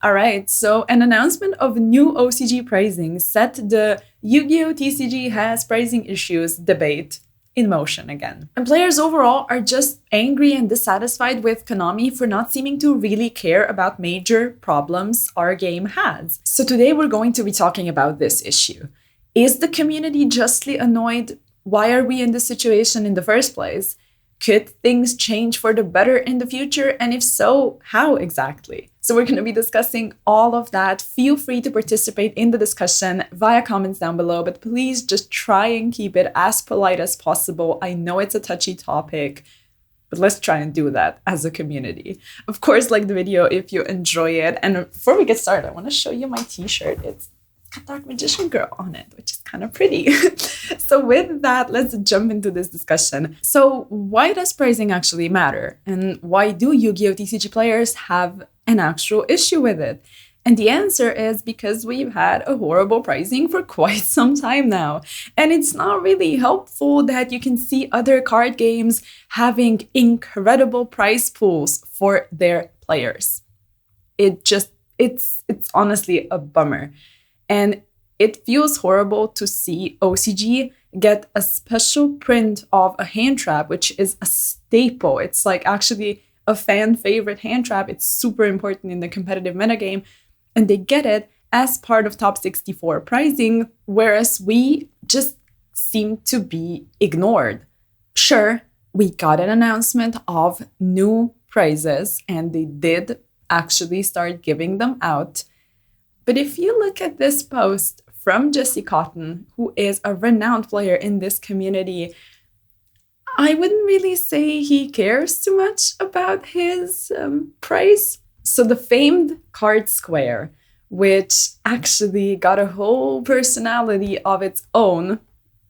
All right, so an announcement of new OCG pricing set the Yu-Gi-Oh! TCG has pricing issues debate in motion again. And players overall are just angry and dissatisfied with Konami for not seeming to really care about major problems our game has. So today we're going to be talking about this issue. Is the community justly annoyed? Why are we in this situation in the first place? Could things change for the better in the future? And if so, how exactly? So we're going to be discussing all of that. Feel free to participate in the discussion via comments down below, but please just try and keep it as polite as possible. I know it's a touchy topic, but let's try and do that as a community. Of course, like the video if you enjoy it. And before we get started, I want to show you my t-shirt. It's got Dark Magician Girl on it, which is kind of pretty. So with that, let's jump into this discussion. So why does pricing actually matter? And why do Yu-Gi-Oh! TCG players have an actual issue with it? And the answer is because we've had a horrible pricing for quite some time now. And it's not really helpful that you can see other card games having incredible price pools for their players. It's honestly a bummer. And it feels horrible to see OCG get a special print of a hand trap, which is a staple. It's like actually a fan favorite hand trap. It's super important in the competitive metagame. And they get it as part of top 64 pricing, whereas we just seem to be ignored. Sure, we got an announcement of new prizes, and they did actually start giving them out. But if you look at this post from Jesse Cotton, who is a renowned player in this community, I wouldn't really say he cares too much about his price. So the famed card square, which actually got a whole personality of its own,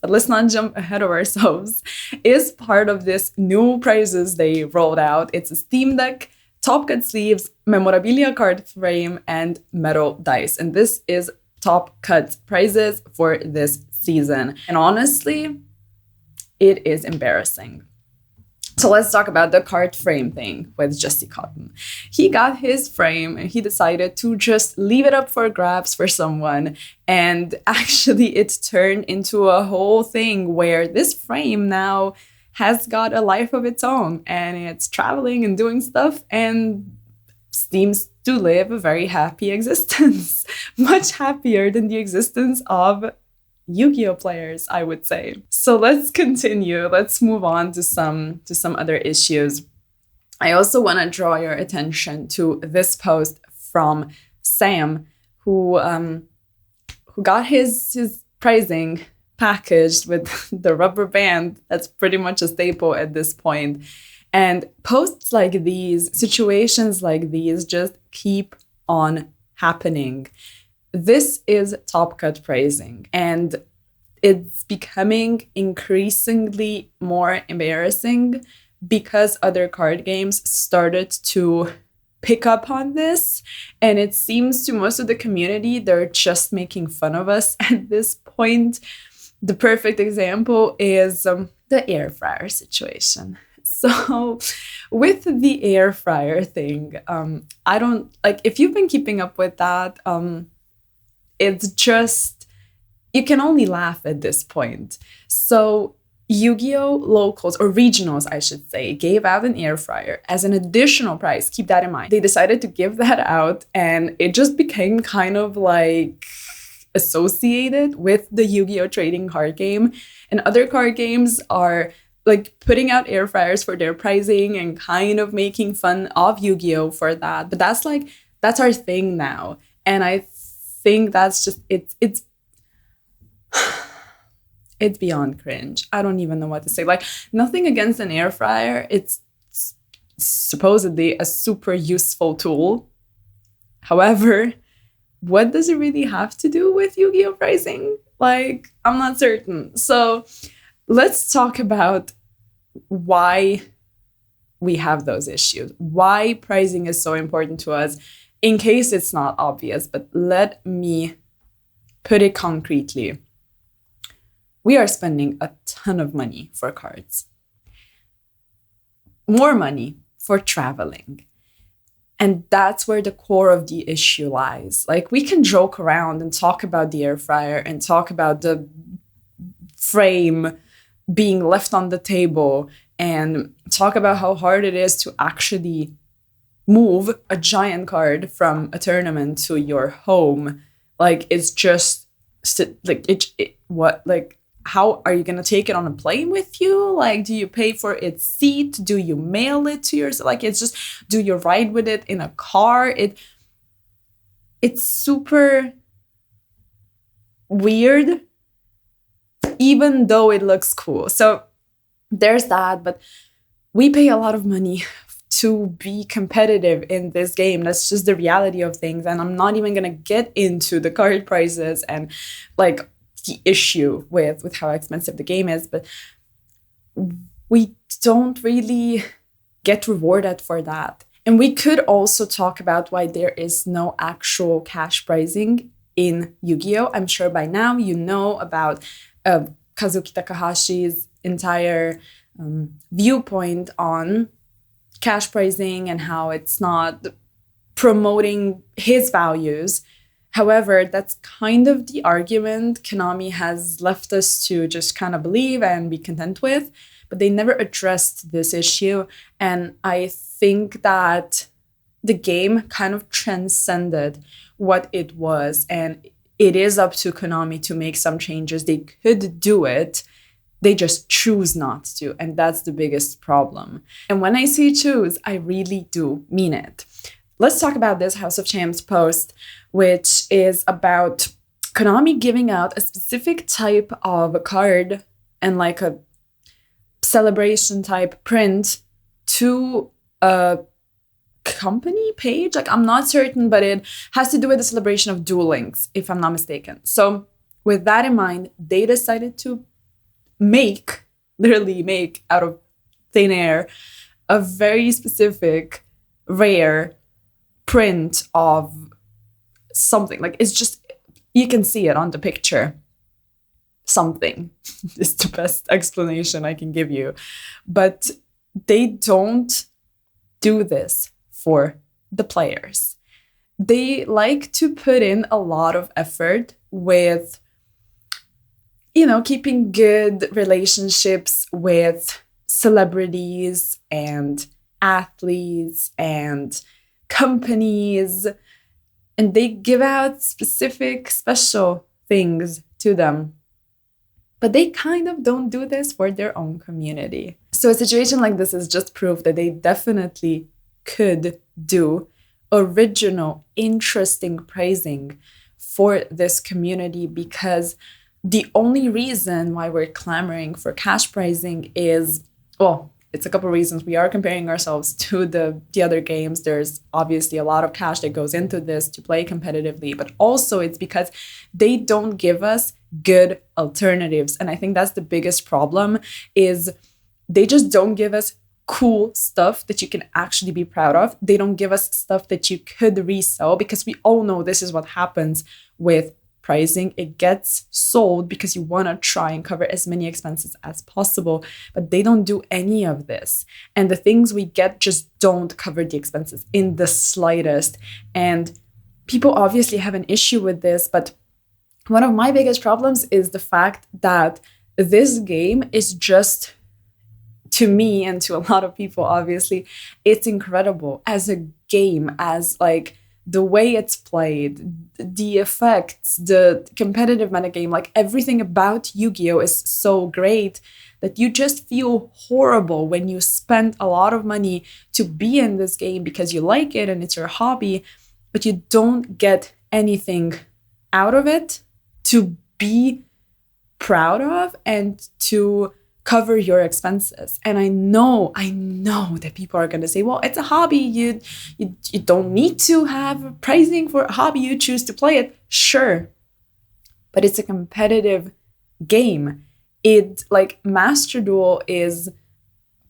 but let's not jump ahead of ourselves, is part of this new prizes they rolled out. It's a Steam Deck, top cut sleeves, memorabilia card frame, and metal dice. And this is top cut prizes for this season. And honestly, it is embarrassing. So let's talk about the card frame thing with Jesse Cotton. He got his frame and he decided to just leave it up for grabs for someone. And actually it turned into a whole thing where this frame now has got a life of its own, and it's traveling and doing stuff and seems to live a very happy existence. Much happier than the existence of Yu-Gi-Oh! Players, I would say. So let's continue. Let's move on to some other issues. I also want to draw your attention to this post from Sam, who got his pricing packaged with the rubber band. That's pretty much a staple at this point. And posts like these, situations like these, just keep on happening. This is top cut pricing, and it's becoming increasingly more embarrassing because other card games started to pick up on this. And it seems to most of the community, they're just making fun of us at this point. The perfect example is the air fryer situation. So with the air fryer thing, I don't like, if you've been keeping up with that, it's just, you can only laugh at this point. So Yu-Gi-Oh! Locals, or regionals, I should say, gave out an air fryer as an additional price. Keep that in mind. They decided to give that out, and it just became kind of like associated with the Yu-Gi-Oh! Trading card game. And other card games are like putting out air fryers for their pricing and kind of making fun of Yu-Gi-Oh! For that. But that's our thing now. And I think that's just, it's beyond cringe. I don't even know what to say. Like, nothing against an air fryer. It's supposedly a super useful tool. However, what does it really have to do with Yu-Gi-Oh! Pricing? Like, I'm not certain. So let's talk about why we have those issues, why pricing is so important to us, in case it's not obvious. But let me put it concretely. We are spending a ton of money for cards. More money for traveling. And that's where the core of the issue lies. Like, we can joke around and talk about the air fryer and talk about the frame being left on the table and talk about how hard it is to actually move a giant card from a tournament to your home. Like, it's just like what, like, how are you going to take it on a plane with you? Like, do you pay for its seat? Do you mail it to yourself? Like, it's just, do you ride with it in a car? It's super weird, even though it looks cool. So there's that, but we pay a lot of money to be competitive in this game. That's just the reality of things. And I'm not even going to get into the card prices and like the issue with how expensive the game is, but we don't really get rewarded for that. And we could also talk about why there is no actual cash pricing in Yu-Gi-Oh! I'm sure by now you know about Kazuki Takahashi's entire viewpoint on cash pricing and how it's not promoting his values. However, that's kind of the argument Konami has left us to just kind of believe and be content with, but they never addressed this issue. And I think that the game kind of transcended what it was, and it is up to Konami to make some changes. They could do it. They just choose not to, and that's the biggest problem. And when I say choose, I really do mean it. Let's talk about this House of Champs post, which is about Konami giving out a specific type of card and like a celebration type print to a company page. Like, I'm not certain, but it has to do with the celebration of Duel Links, if I'm not mistaken. So with that in mind, they decided to literally make out of thin air a very specific rare print of something. Like, it's just, you can see it on the picture. Something is the best explanation I can give you. But they don't do this for the players. They like to put in a lot of effort with, keeping good relationships with celebrities and athletes and companies, and they give out specific special things to them. But they kind of don't do this for their own community. So a situation like this is just proof that they definitely could do original, interesting pricing for this community, because the only reason why we're clamoring for cash pricing is, well, it's a couple of reasons. We are comparing ourselves to the other games. There's obviously a lot of cash that goes into this to play competitively, but also it's because they don't give us good alternatives. And I think that's the biggest problem, is they just don't give us cool stuff that you can actually be proud of. They don't give us stuff that you could resell, because we all know this is what happens with pricing. It gets sold because you want to try and cover as many expenses as possible, but they don't do any of this. And the things we get just don't cover the expenses in the slightest. And people obviously have an issue with this, but one of my biggest problems is the fact that this game is just, to me and to a lot of people, obviously, it's incredible as a game, as like the way it's played, the effects, the competitive metagame, like everything about Yu-Gi-Oh! Is so great that you just feel horrible when you spend a lot of money to be in this game because you like it and it's your hobby, but you don't get anything out of it to be proud of and to cover your expenses. And I know that people are going to say, well, it's a hobby. You don't need to have pricing for a hobby. You choose to play it. Sure. But it's a competitive game. It, like, Master Duel is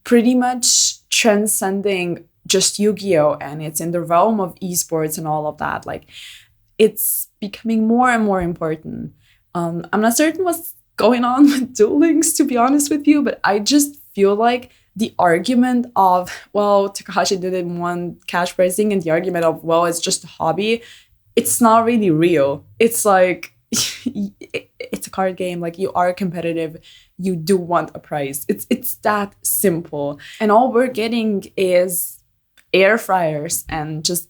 pretty much transcending just Yu-Gi-Oh! And it's in the realm of esports and all of that. Like, it's becoming more and more important. I'm not certain what's going on with Duel Links, to be honest with you, but I just feel like the argument of, well, Takahashi didn't want cash pricing, and the argument of, well, it's just a hobby, it's not really real. It's like, it's a card game. Like, you are competitive, you do want a prize. It's that simple. And all we're getting is air fryers and just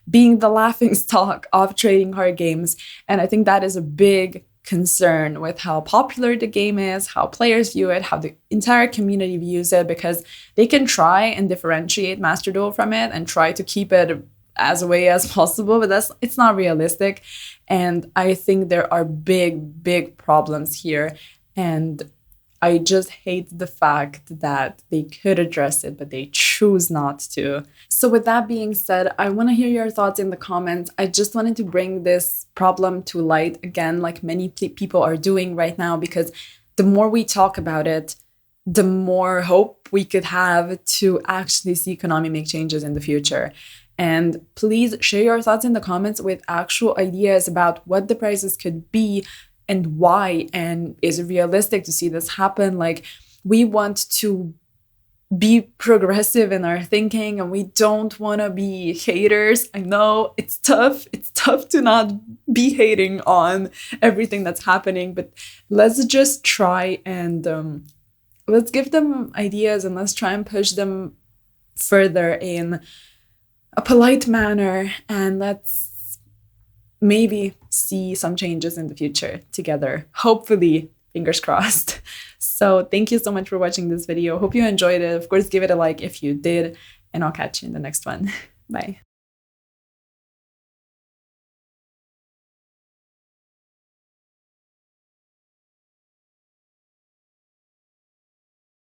being the laughing stock of trading card games. And I think that is a big concern with how popular the game is, how players view it, how the entire community views it, because they can try and differentiate Master Duel from it and try to keep it as away as possible, but it's not realistic. And I think there are big problems here. And I just hate the fact that they could address it, but they choose not to. So with that being said, I want to hear your thoughts in the comments. I just wanted to bring this problem to light again, like many people are doing right now, because the more we talk about it, the more hope we could have to actually see Konami make changes in the future. And please share your thoughts in the comments with actual ideas about what the prices could be and why, and is it realistic to see this happen? Like, we want to be progressive in our thinking, and we don't want to be haters. I know it's tough to not be hating on everything that's happening, but let's just try and let's give them ideas, and let's try and push them further in a polite manner, and let's maybe see some changes in the future together. Hopefully, fingers crossed. So thank you so much for watching this video. Hope you enjoyed it. Of course, give it a like if you did, and I'll catch you in the next one. Bye.